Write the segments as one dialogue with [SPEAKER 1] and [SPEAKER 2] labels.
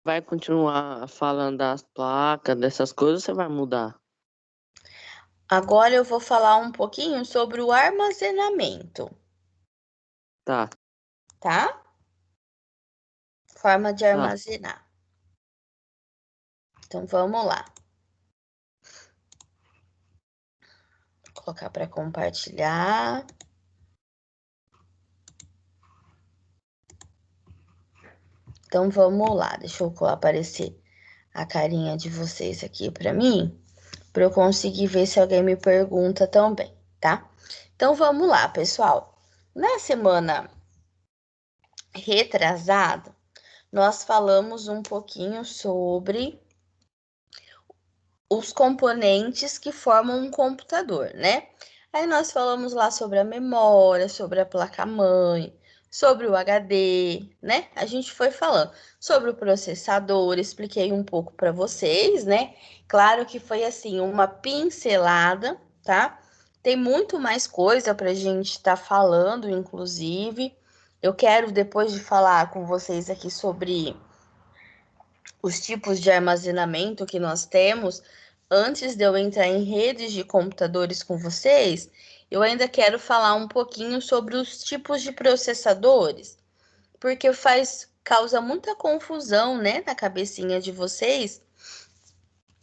[SPEAKER 1] vai continuar falando das placas, dessas coisas, você vai mudar?
[SPEAKER 2] Agora eu vou falar um pouquinho sobre o armazenamento,
[SPEAKER 1] Tá,
[SPEAKER 2] tá? Forma de
[SPEAKER 1] tá.
[SPEAKER 2] armazenar. Então vamos lá. Vou colocar para compartilhar. Então vamos lá, deixa eu aparecer a carinha de vocês aqui para mim, para eu conseguir ver se alguém me pergunta também, tá? Então vamos lá, pessoal. Na semana retrasada, nós falamos um pouquinho sobre os componentes que formam um computador, né? Aí nós falamos lá sobre a memória, sobre a placa-mãe, sobre o HD, né? A gente foi falando sobre o processador, expliquei um pouco para vocês, né? Claro que foi assim, uma pincelada, tá? Tem muito mais coisa para a gente estar falando, inclusive. Eu quero, depois de falar com vocês aqui sobre os tipos de armazenamento que nós temos, antes de eu entrar em redes de computadores com vocês, eu ainda quero falar um pouquinho sobre os tipos de processadores, porque causa muita confusão, né, na cabecinha de vocês,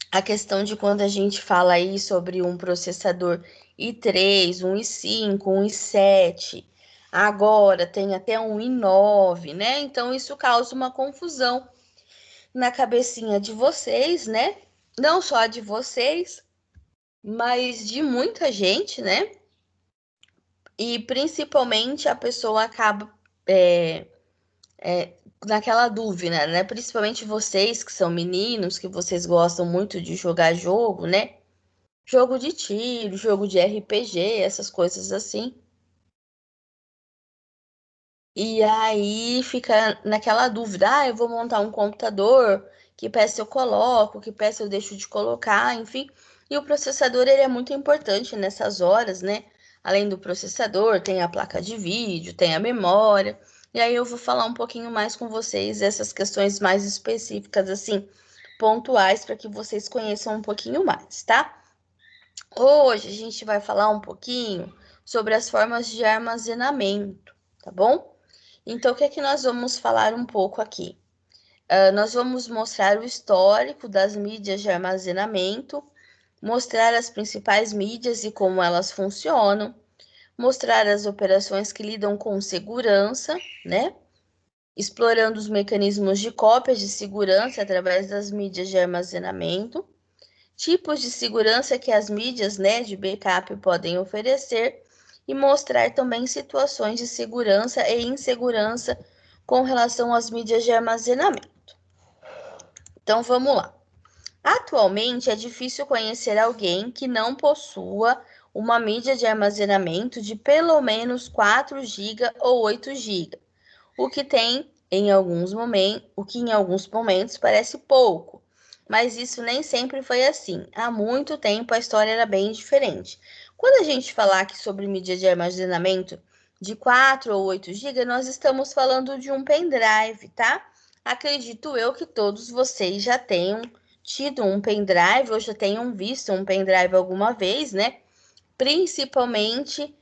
[SPEAKER 2] a questão de quando a gente fala aí sobre um processador i3, um i5, um i7, agora tem até um i9, né? Então isso causa uma confusão na cabecinha de vocês, né? Não só de vocês, mas de muita gente, né? E principalmente a pessoa acaba naquela dúvida, né? Principalmente vocês que são meninos, que vocês gostam muito de jogar jogo, né? Jogo de tiro, jogo de RPG, essas coisas assim. E aí fica naquela dúvida, eu vou montar um computador, que peça eu coloco, que peça eu deixo de colocar, enfim. E o processador, ele é muito importante nessas horas, né? Além do processador, tem a placa de vídeo, tem a memória. E aí eu vou falar um pouquinho mais com vocês essas questões mais específicas, assim, pontuais, para que vocês conheçam um pouquinho mais, tá? Hoje a gente vai falar um pouquinho sobre as formas de armazenamento, tá bom? Então, o que é que nós vamos falar um pouco aqui? Nós vamos mostrar o histórico das mídias de armazenamento, mostrar as principais mídias e como elas funcionam, mostrar as operações que lidam com segurança, né? Explorando os mecanismos de cópias de segurança através das mídias de armazenamento, tipos de segurança que as mídias, né, de backup podem oferecer e mostrar também situações de segurança e insegurança com relação às mídias de armazenamento. Então vamos lá. Atualmente é difícil conhecer alguém que não possua uma mídia de armazenamento de pelo menos 4 GB ou 8 GB, o que em alguns momentos parece pouco, mas isso nem sempre foi assim. Há muito tempo a história era bem diferente. Quando a gente falar aqui sobre mídia de armazenamento de 4 ou 8 GB, nós estamos falando de um pendrive, tá? Acredito eu que todos vocês já tenham tido um pendrive ou já tenham visto um pendrive alguma vez, né? Principalmente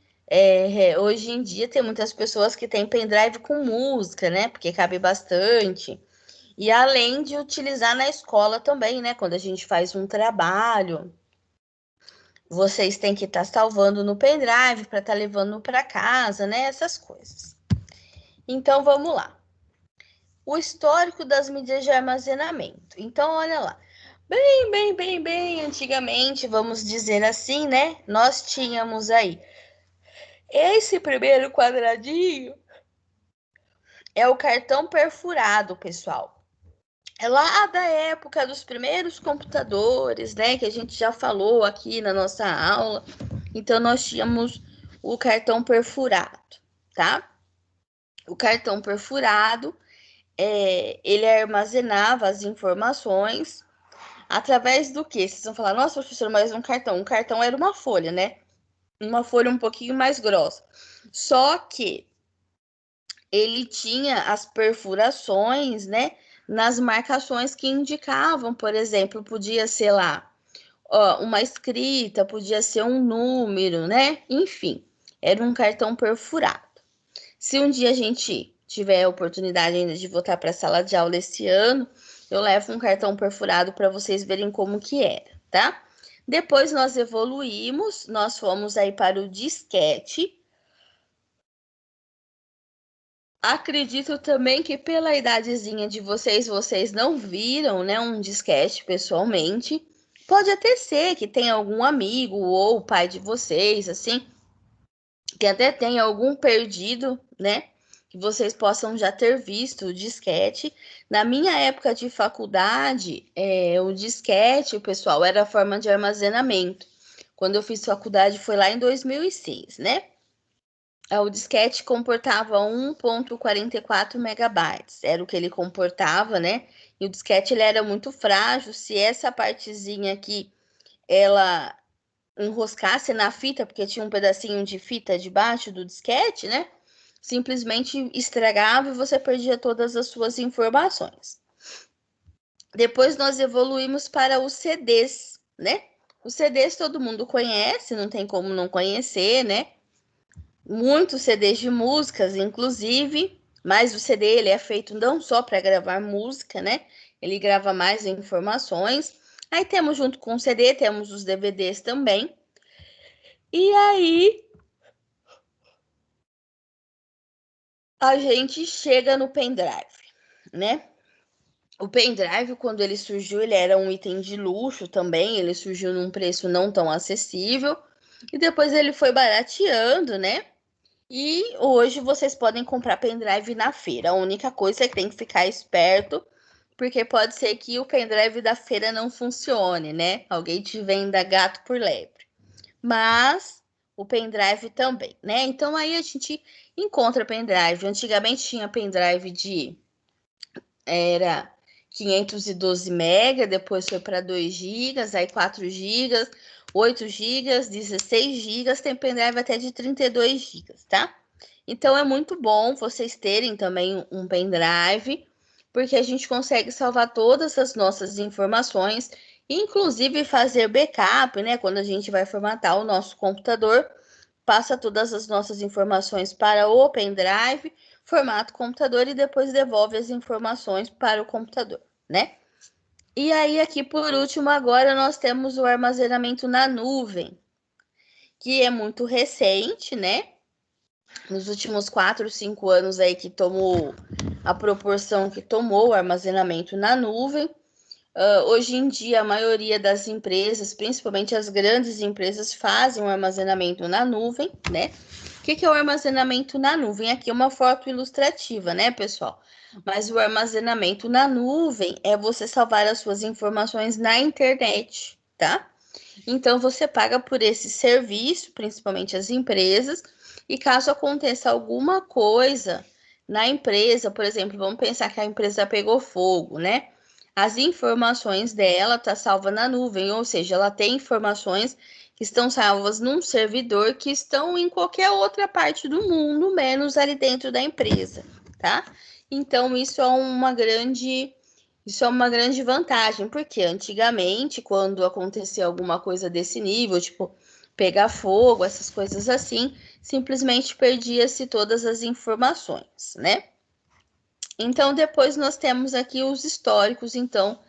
[SPEAKER 2] hoje em dia tem muitas pessoas que têm pendrive com música, né? Porque cabe bastante. E além de utilizar na escola também, né? Quando a gente faz um trabalho, vocês têm que estar salvando no pendrive para estar levando para casa, né? Essas coisas. Então vamos lá. O histórico das mídias de armazenamento. Então, olha lá. Bem antigamente, vamos dizer assim, né? Nós tínhamos aí esse primeiro quadradinho é o cartão perfurado, pessoal. É lá da época dos primeiros computadores, né? Que a gente já falou aqui na nossa aula. Então, nós tínhamos o cartão perfurado, tá? O cartão perfurado, ele armazenava as informações através do quê? Vocês vão falar, nossa, professor, mas um cartão. Um cartão era uma folha, né? Uma folha um pouquinho mais grossa. Só que ele tinha as perfurações, né, nas marcações que indicavam, por exemplo, podia ser lá uma escrita, podia ser um número, né? Enfim, era um cartão perfurado. Se um dia a gente tiver a oportunidade ainda de voltar para a sala de aula esse ano, eu levo um cartão perfurado para vocês verem como que era, tá? Depois nós evoluímos, nós fomos aí para o disquete. Acredito também que pela idadezinha de vocês, vocês não viram, né, um disquete pessoalmente. Pode até ser que tenha algum amigo ou pai de vocês, assim, que até tenha algum perdido, né, que vocês possam já ter visto o disquete. Na minha época de faculdade, o disquete, pessoal, era a forma de armazenamento. Quando eu fiz faculdade foi lá em 2006, né? O disquete comportava 1,44 megabytes, era o que ele comportava, né? E o disquete ele era muito frágil, se essa partezinha aqui, ela enroscasse na fita, porque tinha um pedacinho de fita debaixo do disquete, né? Simplesmente estragava e você perdia todas as suas informações. Depois nós evoluímos para os CDs, né? Os CDs todo mundo conhece, não tem como não conhecer, né? Muitos CDs de músicas, inclusive, mas o CD ele é feito não só para gravar música, né? Ele grava mais informações. Aí temos junto com o CD, temos os DVDs também. E aí a gente chega no pendrive, né? O pendrive, quando ele surgiu, ele era um item de luxo também, ele surgiu num preço não tão acessível. E depois ele foi barateando, né? E hoje vocês podem comprar pendrive na feira. A única coisa é que tem que ficar esperto, porque pode ser que o pendrive da feira não funcione, né? Alguém te venda gato por lebre. Mas o pendrive também, né? Então aí a gente encontra pendrive. Antigamente tinha pendrive era 512 mega, depois foi para 2 gigas, aí 4 gigas, 8 gigas, 16 gigas, tem pendrive até de 32 gigas, tá? Então é muito bom vocês terem também um pendrive, porque a gente consegue salvar todas as nossas informações, inclusive fazer backup, né? Quando a gente vai formatar o nosso computador, passa todas as nossas informações para o pendrive, formata o computador e depois devolve as informações para o computador, né? E aí, aqui por último, agora nós temos o armazenamento na nuvem, que é muito recente, né? Nos últimos 4, 5 anos aí que tomou a proporção que tomou o armazenamento na nuvem. Hoje em dia, a maioria das empresas, principalmente as grandes empresas, fazem o armazenamento na nuvem, né? O que é o armazenamento na nuvem? Aqui é uma foto ilustrativa, né, pessoal? Mas o armazenamento na nuvem é você salvar as suas informações na internet, tá? Então, você paga por esse serviço, principalmente as empresas, e caso aconteça alguma coisa na empresa, por exemplo, vamos pensar que a empresa pegou fogo, né? As informações dela tá salva na nuvem, ou seja, ela tem informações que estão salvas num servidor que estão em qualquer outra parte do mundo, menos ali dentro da empresa, tá? Então, isso é uma grande vantagem, porque antigamente, quando acontecia alguma coisa desse nível, tipo pegar fogo, essas coisas assim, simplesmente perdia-se todas as informações, né? Então, depois nós temos aqui os históricos, então,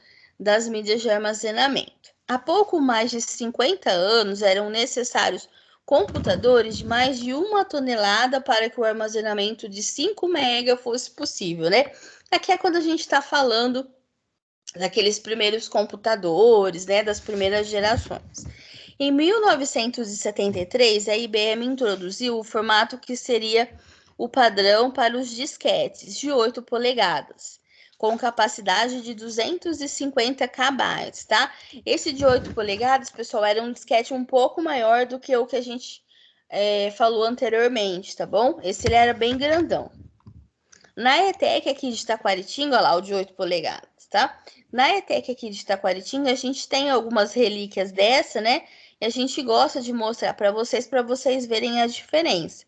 [SPEAKER 2] das mídias de armazenamento. Há pouco mais de 50 anos eram necessários computadores de mais de 1 tonelada para que o armazenamento de 5 MB fosse possível, né? Aqui é quando a gente está falando daqueles primeiros computadores, né, das primeiras gerações. Em 1973, a IBM introduziu o formato que seria o padrão para os disquetes de 8 polegadas, com capacidade de 250 KB, tá? Esse de 8 polegadas, pessoal, era um disquete um pouco maior do que o que a gente falou anteriormente, tá bom? Esse ele era bem grandão. Na ETEC aqui de Taquaritinga, olha lá, o de 8 polegadas, tá? Na ETEC aqui de Taquaritinga, a gente tem algumas relíquias dessa, né? E a gente gosta de mostrar para vocês verem a diferença.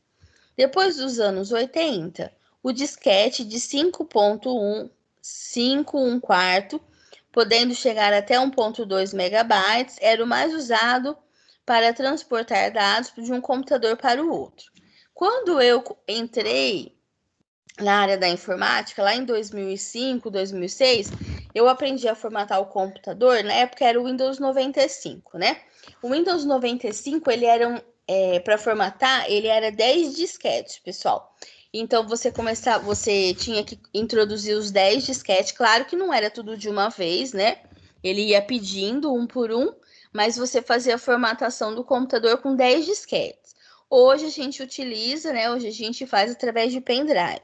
[SPEAKER 2] Depois dos anos 80, o disquete de 5.1 1/5, podendo chegar até 1,2 megabytes, era o mais usado para transportar dados de um computador para o outro. Quando eu entrei na área da informática, lá em 2005, 2006, eu aprendi a formatar o computador, na época era o Windows 95, né? O Windows 95, ele era para formatar, ele era 10 disquetes, pessoal. Então, você tinha que introduzir os 10 disquetes, claro que não era tudo de uma vez, né? Ele ia pedindo um por um, mas você fazia a formatação do computador com 10 disquetes. Hoje a gente utiliza, né? Hoje a gente faz através de pendrive.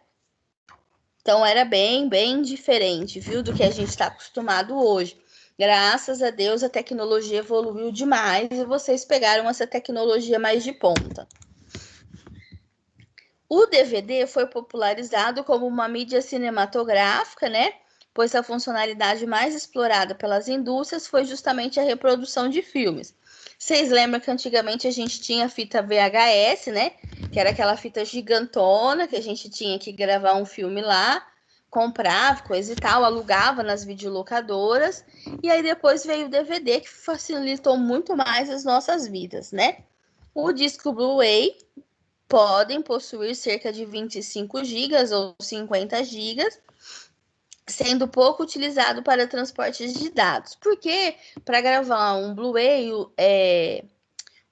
[SPEAKER 2] Então era bem diferente, viu, do que a gente está acostumado hoje. Graças a Deus a tecnologia evoluiu demais e vocês pegaram essa tecnologia mais de ponta. O DVD foi popularizado como uma mídia cinematográfica, né? Pois a funcionalidade mais explorada pelas indústrias foi justamente a reprodução de filmes. Vocês lembram que antigamente a gente tinha fita VHS, né? Que era aquela fita gigantona que a gente tinha que gravar um filme lá, comprava, coisa e tal, alugava nas videolocadoras. E aí depois veio o DVD, que facilitou muito mais as nossas vidas, né? O disco Blu-ray podem possuir cerca de 25 GB ou 50 GB, sendo pouco utilizado para transporte de dados. Porque para gravar um Blu-ray,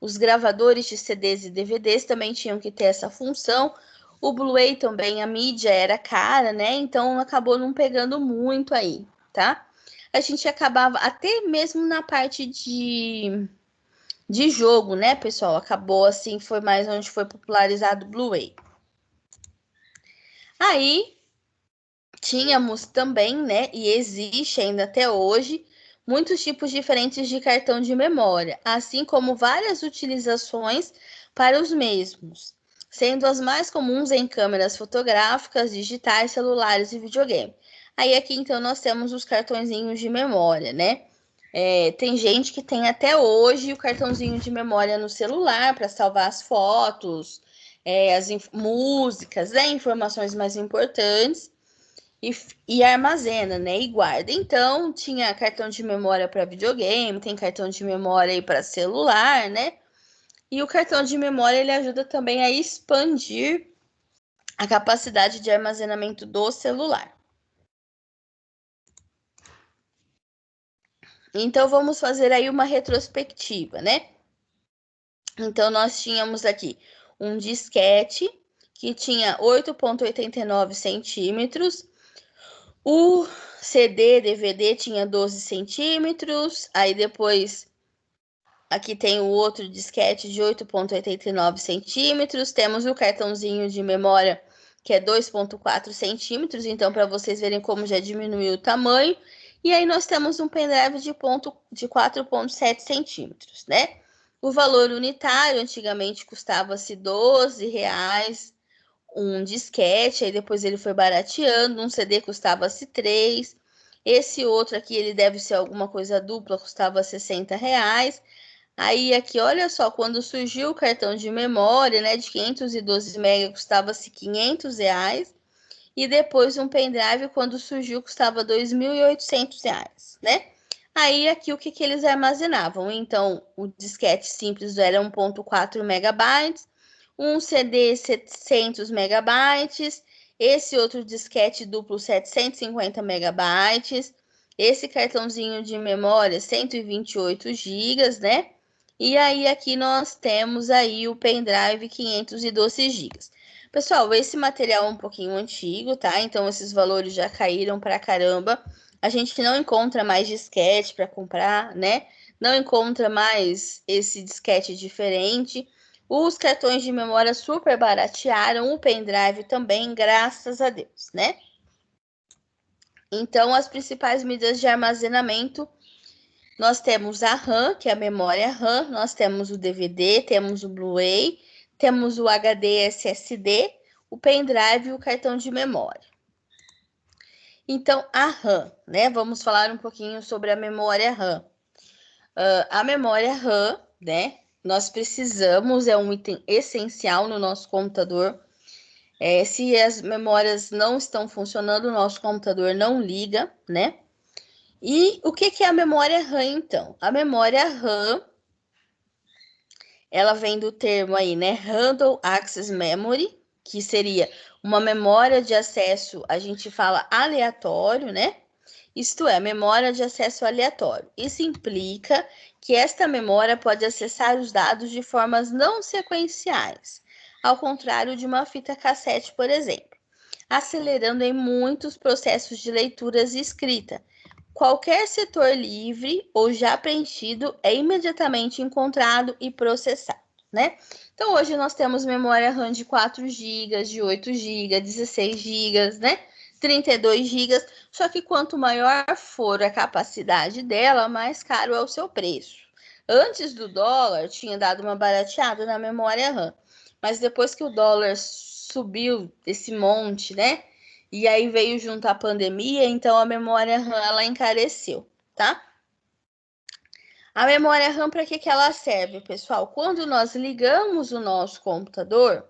[SPEAKER 2] os gravadores de CDs e DVDs também tinham que ter essa função. O Blu-ray também, a mídia era cara, né? Então acabou não pegando muito aí, tá? A gente acabava até mesmo na parte de jogo, né, pessoal? Acabou assim, foi mais onde foi popularizado o Blu-ray. Aí tínhamos também, né, e existe ainda até hoje, muitos tipos diferentes de cartão de memória, assim como várias utilizações para os mesmos, sendo as mais comuns em câmeras fotográficas, digitais, celulares e videogame. Aí aqui então nós temos os cartõezinhos de memória, né? Tem gente que tem até hoje o cartãozinho de memória no celular para salvar as fotos, as músicas, né, informações mais importantes e armazena, né, e guarda. Então, tinha cartão de memória para videogame, tem cartão de memória para celular, né? E o cartão de memória ele ajuda também a expandir a capacidade de armazenamento do celular. Então, vamos fazer aí uma retrospectiva, né? Então, nós tínhamos aqui um disquete que tinha 8,89 centímetros. O CD, DVD tinha 12 centímetros. Aí depois, aqui tem o outro disquete de 8,89 centímetros. Temos o cartãozinho de memória, que é 2,4 centímetros. Então, para vocês verem como já diminuiu o tamanho. E aí nós temos um pendrive de 4,7 centímetros, né? O valor unitário antigamente custava-se R$ 12 um disquete, aí depois ele foi barateando, um CD custava-se 3, esse outro aqui ele deve ser alguma coisa dupla, custava R$ 60. Aí aqui, olha só, quando surgiu o cartão de memória, né, de 512 MB custava-se R$ 500, e depois um pendrive, quando surgiu, custava R$ 2.800, né? Aí aqui o que eles armazenavam? Então, o disquete simples era 1,4 megabytes, um CD 700 megabytes, esse outro disquete duplo 750 megabytes, esse cartãozinho de memória 128 gigas, né? E aí aqui nós temos aí o pendrive 512 gigas. Pessoal, esse material é um pouquinho antigo, tá? Então esses valores já caíram pra caramba. A gente não encontra mais disquete para comprar, né? Não encontra mais esse disquete diferente. Os cartões de memória super baratearam, o pendrive também, graças a Deus, né? Então, as principais medidas de armazenamento, nós temos a RAM, que é a memória RAM, nós temos o DVD, temos o Blu-ray, temos o HD SSD, o pendrive e o cartão de memória. Então, a RAM, né? Vamos falar um pouquinho sobre a memória RAM. A memória RAM, né? Nós precisamos, é um item essencial no nosso computador. Se as memórias não estão funcionando, o nosso computador não liga, né? E o que é a memória RAM, então? A memória RAM, ela vem do termo aí, né? Random Access Memory, que seria uma memória de acesso, a gente fala aleatório, né? Isto é, memória de acesso aleatório. Isso implica que esta memória pode acessar os dados de formas não sequenciais, ao contrário de uma fita cassete, por exemplo, acelerando em muitos processos de leituras e escrita. Qualquer setor livre ou já preenchido é imediatamente encontrado e processado, né? Então, hoje nós temos memória RAM de 4 GB, de 8 GB, 16 GB, né? 32 GB, só que quanto maior for a capacidade dela, mais caro é o seu preço. Antes do dólar, tinha dado uma barateada na memória RAM, mas depois que o dólar subiu esse monte, né? E aí veio junto a pandemia, então a memória RAM ela encareceu, tá? A memória RAM, para que ela serve, pessoal? Quando nós ligamos o nosso computador,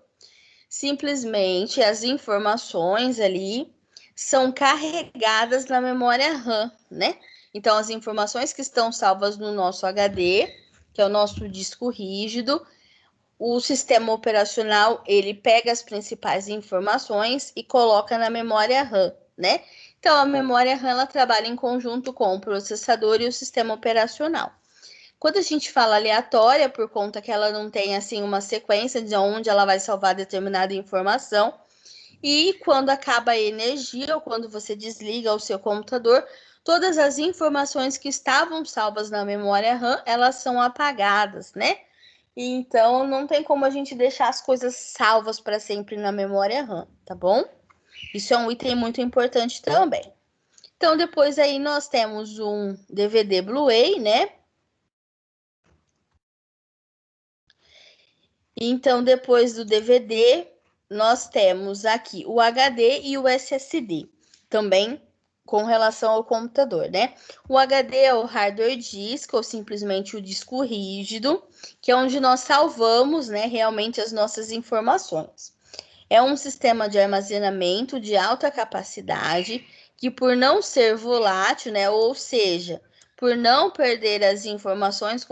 [SPEAKER 2] simplesmente as informações ali são carregadas na memória RAM, né? Então, as informações que estão salvas no nosso HD, que é o nosso disco rígido, o sistema operacional, ele pega as principais informações e coloca na memória RAM, né? Então, a memória RAM, ela trabalha em conjunto com o processador e o sistema operacional. Quando a gente fala aleatória, por conta que ela não tem, assim, uma sequência de onde ela vai salvar determinada informação, e quando acaba a energia ou quando você desliga o seu computador, todas as informações que estavam salvas na memória RAM, elas são apagadas, né? Então, não tem como a gente deixar as coisas salvas para sempre na memória RAM, tá bom? Isso é um item muito importante também. Então, depois aí nós temos um DVD Blu-ray, né? Então, depois do DVD, nós temos aqui o HD e o SSD, também com relação ao computador, né? O HD é o hardware disk, ou simplesmente o disco rígido, que é onde nós salvamos, né, realmente as nossas informações. É um sistema de armazenamento de alta capacidade que, por não ser volátil, né, ou seja, por não perder as informações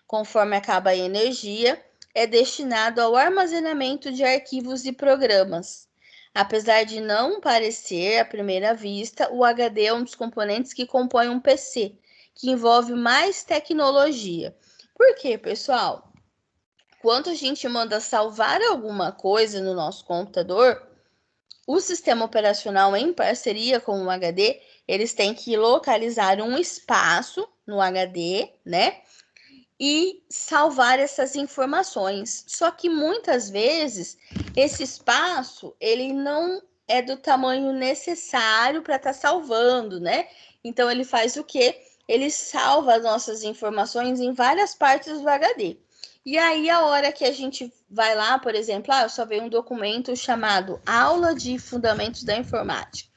[SPEAKER 2] conforme acaba a energia, é destinado ao armazenamento de arquivos e programas. Apesar de não parecer à primeira vista, o HD é um dos componentes que compõe um PC, que envolve mais tecnologia. Por quê, pessoal? Quando a gente manda salvar alguma coisa no nosso computador, o sistema operacional, em parceria com o HD, eles têm que localizar um espaço no HD, né? E salvar essas informações. Só que muitas vezes esse espaço ele não é do tamanho necessário para estar salvando, né? Então ele faz o quê? Ele salva as nossas informações em várias partes do HD. E aí, a hora que a gente vai lá, por exemplo, eu só vejo um documento chamado Aula de Fundamentos da Informática.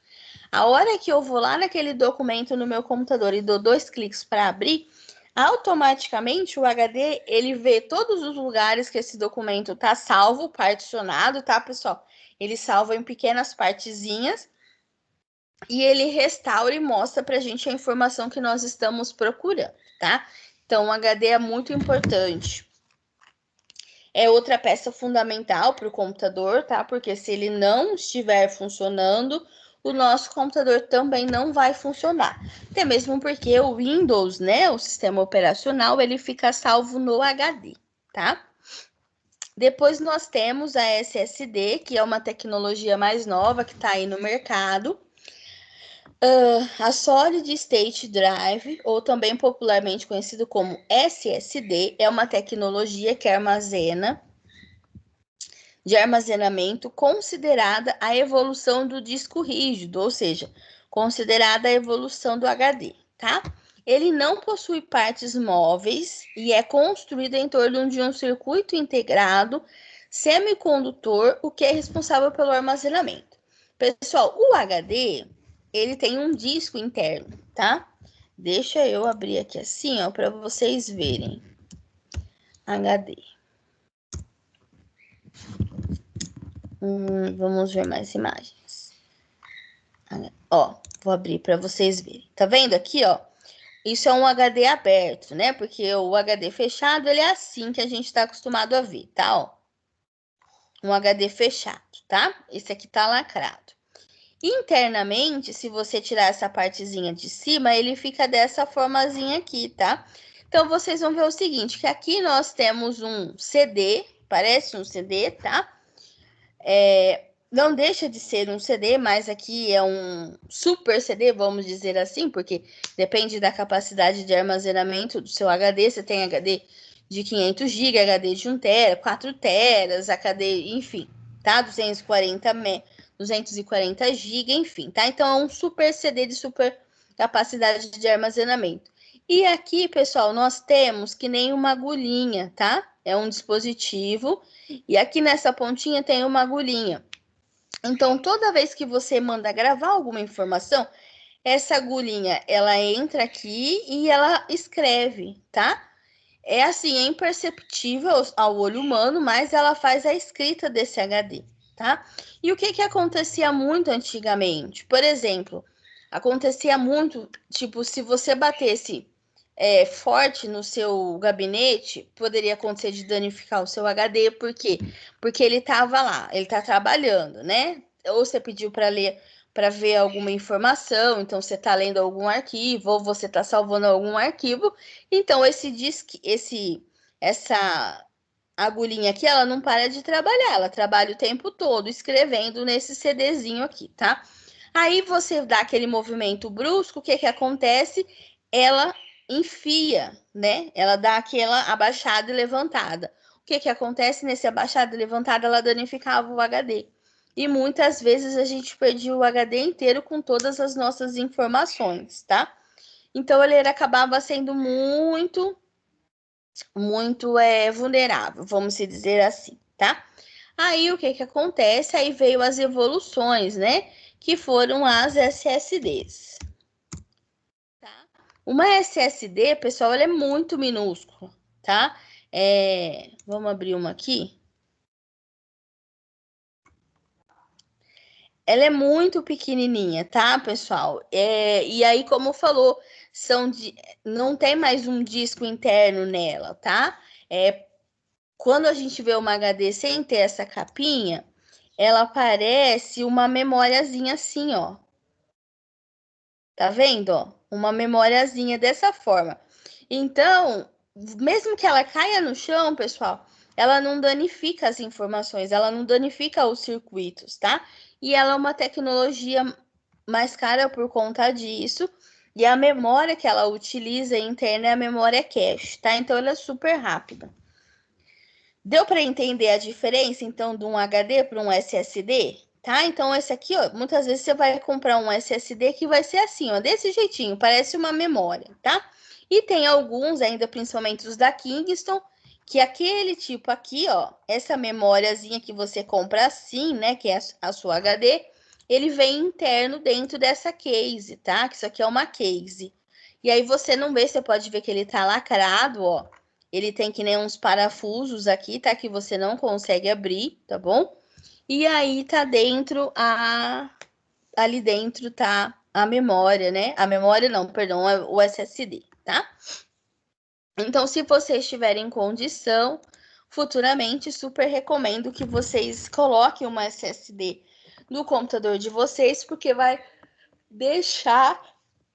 [SPEAKER 2] A hora que eu vou lá naquele documento no meu computador e dou 2 cliques para abrir, automaticamente o HD ele vê todos os lugares que esse documento está salvo, particionado, tá, pessoal? Ele salva em pequenas partezinhas e ele restaura e mostra para a gente a informação que nós estamos procurando, tá? Então, o HD é muito importante. É outra peça fundamental para o computador, tá? Porque se ele não estiver funcionando, o nosso computador também não vai funcionar. Até mesmo porque o Windows, né, o sistema operacional, ele fica salvo no HD, tá? Depois nós temos a SSD, que é uma tecnologia mais nova que está aí no mercado. A Solid State Drive, ou também popularmente conhecido como SSD, é uma tecnologia que armazena de armazenamento considerada a evolução do disco rígido, ou seja, considerada a evolução do HD, tá? Ele não possui partes móveis e é construído em torno de um circuito integrado semicondutor, o que é responsável pelo armazenamento. Pessoal, o HD, ele tem um disco interno, tá? Deixa eu abrir aqui assim, ó, para vocês verem. HD. Vamos ver mais imagens. Ó, vou abrir para vocês verem. Tá vendo aqui, ó? Isso é um HD aberto, né? Porque o HD fechado, ele é assim que a gente está acostumado a ver, tá? Ó, um HD fechado, tá? Esse aqui tá lacrado. Internamente, se você tirar essa partezinha de cima, ele fica dessa formazinha aqui, tá? Então, vocês vão ver o seguinte, que aqui nós temos um CD, parece um CD, tá? Não deixa de ser um CD, mas aqui é um super CD, vamos dizer assim, porque depende da capacidade de armazenamento do seu HD. Você tem HD de 500 GB, HD de 1 TB, 4 TB, HD, enfim, tá? 240 GB, enfim, tá? Então, é um super CD de super capacidade de armazenamento. E aqui, pessoal, nós temos que nem uma agulhinha, tá? É um dispositivo, e aqui nessa pontinha tem uma agulhinha. Então, toda vez que você manda gravar alguma informação, essa agulhinha, ela entra aqui e ela escreve, tá? É assim, é imperceptível ao olho humano, mas ela faz a escrita desse HD, tá? E o que acontecia muito antigamente? Por exemplo, acontecia muito, tipo, se você batesse forte no seu gabinete, poderia acontecer de danificar o seu HD, por quê? Porque ele estava lá, ele está trabalhando, né? Ou você pediu para ler, para ver alguma informação, então você está lendo algum arquivo, ou você está salvando algum arquivo, então essa agulhinha aqui, ela não para de trabalhar, ela trabalha o tempo todo escrevendo nesse CDzinho aqui, tá? Aí você dá aquele movimento brusco, o que acontece? Ela enfia, né? Ela dá aquela abaixada e levantada. O que acontece nesse abaixada e levantada? Ela danificava o HD. E muitas vezes a gente perdia o HD inteiro com todas as nossas informações, tá? Então ele acabava sendo muito vulnerável, vamos dizer assim, tá? Aí o que acontece? Aí veio as evoluções, né? Que foram as SSDs. Tá? Uma SSD, pessoal, ela é muito minúscula, tá? Vamos abrir uma aqui. Ela é muito pequenininha, tá, pessoal? E aí, como falou, não tem mais um disco interno nela, tá? Quando a gente vê uma HD sem ter essa capinha, ela parece uma memóriazinha assim, ó. Tá vendo, ó? Uma memóriazinha dessa forma. Então, mesmo que ela caia no chão, pessoal, ela não danifica as informações, ela não danifica os circuitos, tá? E ela é uma tecnologia mais cara por conta disso. E a memória que ela utiliza interna é a memória cache, tá? Então, ela é super rápida. Deu para entender a diferença, então, de um HD para um SSD? Tá? Então, esse aqui, ó, muitas vezes você vai comprar um SSD que vai ser assim, ó, desse jeitinho, parece uma memória, tá? E tem alguns, ainda principalmente os da Kingston, que aquele tipo aqui, ó, essa memóriazinha que você compra assim, né, que é a sua HD, ele vem interno dentro dessa case, tá? Que isso aqui é uma case. E aí você não vê, você pode ver que ele tá lacrado, ó. Ele tem que nem uns parafusos aqui, tá? Que você não consegue abrir, tá bom? E aí tá dentro ali dentro tá a memória, né? A memória não, perdão, o SSD, tá? Então, se vocês tiverem condição, futuramente super recomendo que vocês coloquem uma SSD no computador de vocês, porque vai deixar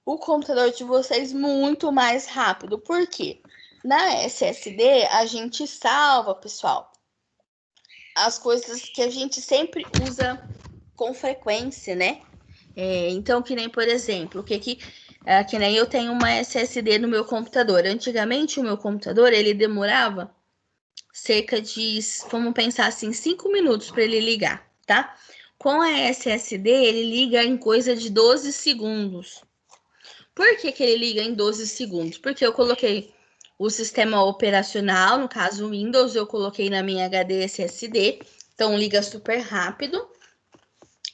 [SPEAKER 2] o computador de vocês muito mais rápido. Por quê? Na SSD, a gente salva, pessoal, as coisas que a gente sempre usa com frequência, né? Então, que nem, por exemplo, que nem eu tenho uma SSD no meu computador. Antigamente, o meu computador, ele demorava cerca de, vamos pensar assim, 5 minutos para ele ligar, tá? Com a SSD, ele liga em coisa de 12 segundos. Por que ele liga em 12 segundos? Porque eu coloquei o sistema operacional, no caso o Windows, eu coloquei na minha HD SSD, então liga super rápido.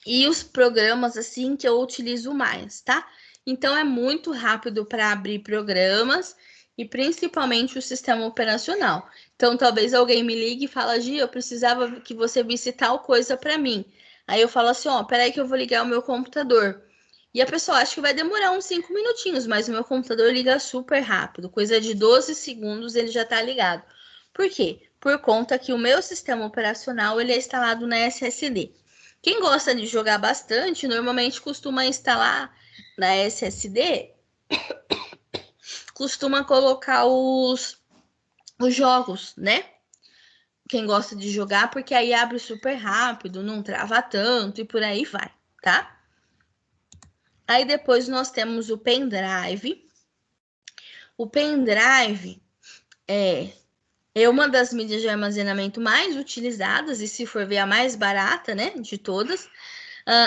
[SPEAKER 2] E os programas assim que eu utilizo mais, tá? Então é muito rápido para abrir programas e principalmente o sistema operacional. Então, talvez alguém me ligue e fala, Gi, eu precisava que você visse tal coisa para mim. Aí eu falo assim, ó, peraí que eu vou ligar o meu computador. E a pessoa acha que vai demorar uns 5 minutinhos, mas o meu computador liga super rápido. Coisa de 12 segundos ele já está ligado. Por quê? Por conta que o meu sistema operacional ele é instalado na SSD. Quem gosta de jogar bastante, normalmente costuma instalar na SSD, costuma colocar os jogos, né? Quem gosta de jogar, porque aí abre super rápido, não trava tanto e por aí vai, tá? Aí depois nós temos o pendrive. O pendrive é uma das mídias de armazenamento mais utilizadas e, se for ver, a mais barata, né, de todas.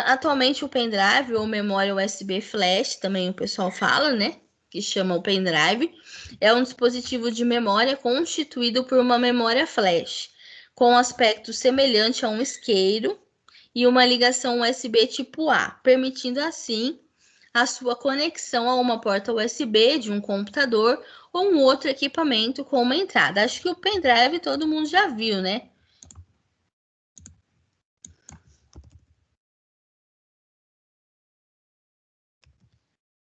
[SPEAKER 2] Atualmente, o pendrive ou memória USB flash, também o pessoal fala, né, que chama o pendrive, é um dispositivo de memória constituído por uma memória flash, com aspecto semelhante a um isqueiro e uma ligação USB tipo A, permitindo assim a sua conexão a uma porta USB de um computador ou um outro equipamento com uma entrada. Acho que o pendrive todo mundo já viu, né?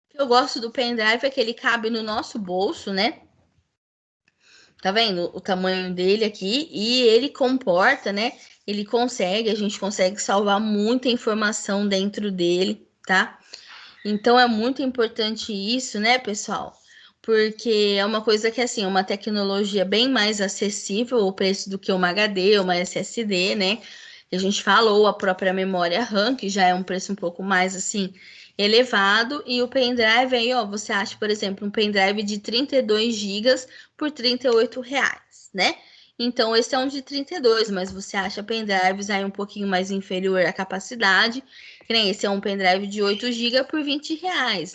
[SPEAKER 2] O que eu gosto do pendrive é que ele cabe no nosso bolso, né? Tá vendo o tamanho dele aqui? E ele comporta, né? A gente consegue salvar muita informação dentro dele, tá? Então é muito importante isso, né, pessoal? Porque é uma coisa que, assim, é uma tecnologia bem mais acessível o preço do que uma HD, uma SSD, né? A gente falou a própria memória RAM, que já é um preço um pouco mais, assim, elevado. E o pendrive aí, ó, você acha, por exemplo, um pendrive de 32 gigas por R$ 38, né? Então, esse é um de 32, mas você acha pendrives aí um pouquinho mais inferior à capacidade, que nem esse é um pendrive de 8 GB por R$ 20,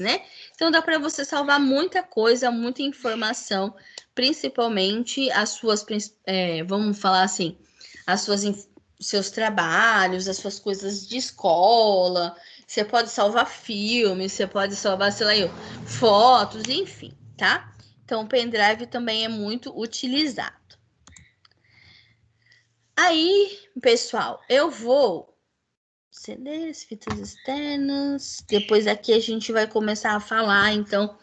[SPEAKER 2] né? Então dá para você salvar muita coisa, muita informação, principalmente as suas, vamos falar assim, as suas seus trabalhos, as suas coisas de escola. Você pode salvar filmes, você pode salvar, sei lá, fotos, enfim, tá? Então o pendrive também é muito utilizado. Aí, pessoal, eu vou CDs, fitas externas. Depois aqui a gente vai começar a falar, então,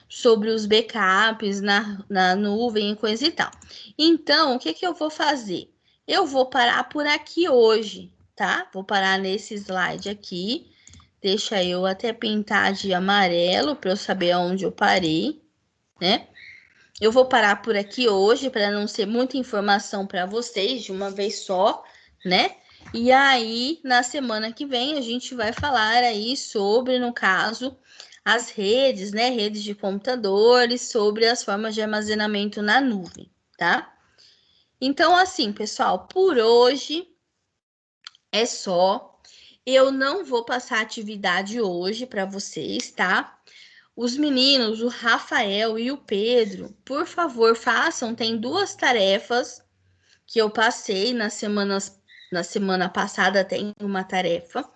[SPEAKER 2] sobre os backups na nuvem e coisa e tal. Então, o que que eu vou fazer? Eu vou parar por aqui hoje, tá? Vou parar nesse slide aqui. Deixa eu até pintar de amarelo para eu saber aonde eu parei, né? Eu vou parar por aqui hoje para não ser muita informação para vocês de uma vez só, né? E aí, na semana que vem, a gente vai falar aí sobre, no caso, as redes, né? Redes de computadores, sobre as formas de armazenamento na nuvem, tá? Então, assim, pessoal, por hoje é só. Eu não vou passar atividade hoje para vocês, tá? Os meninos, o Rafael e o Pedro, por favor, façam. Tem 2 tarefas que eu passei na semana passada, tem uma tarefa.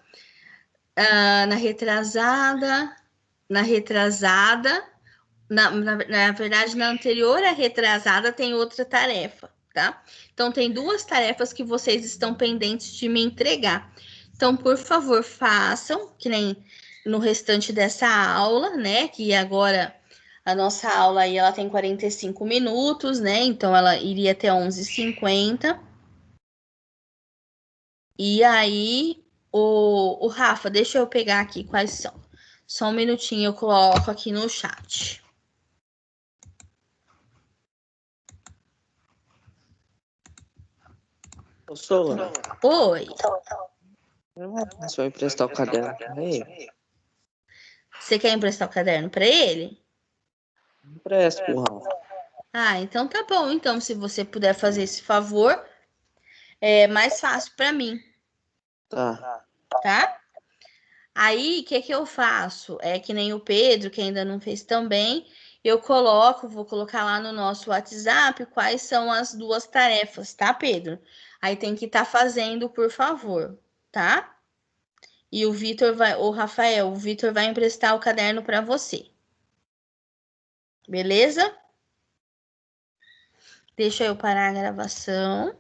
[SPEAKER 2] Na verdade, na anterior à retrasada, tem outra tarefa, tá? Então, tem 2 tarefas que vocês estão pendentes de me entregar. Então, por favor, façam, que nem no restante dessa aula, né? Que agora a nossa aula aí, ela tem 45 minutos, né? Então, ela iria até 11h50. E aí, o Rafa, deixa eu pegar aqui quais são. Só um minutinho, eu coloco aqui no chat.
[SPEAKER 1] Ô, Sola,
[SPEAKER 2] Oi.
[SPEAKER 1] você vai emprestar o caderno pra ele?
[SPEAKER 2] Você quer emprestar o caderno para ele?
[SPEAKER 1] Empresta pro Rafa.
[SPEAKER 2] Ah, então tá bom. Então, se você puder fazer esse favor, é mais fácil para mim,
[SPEAKER 1] Tá.
[SPEAKER 2] tá? Aí, o que que eu faço? É que nem o Pedro, que ainda não fez também, vou colocar lá no nosso WhatsApp quais são as 2 tarefas, tá, Pedro? Aí tem que estar fazendo, por favor, tá? E o Rafael, o Vitor vai emprestar o caderno para você. Beleza? Deixa eu parar a gravação.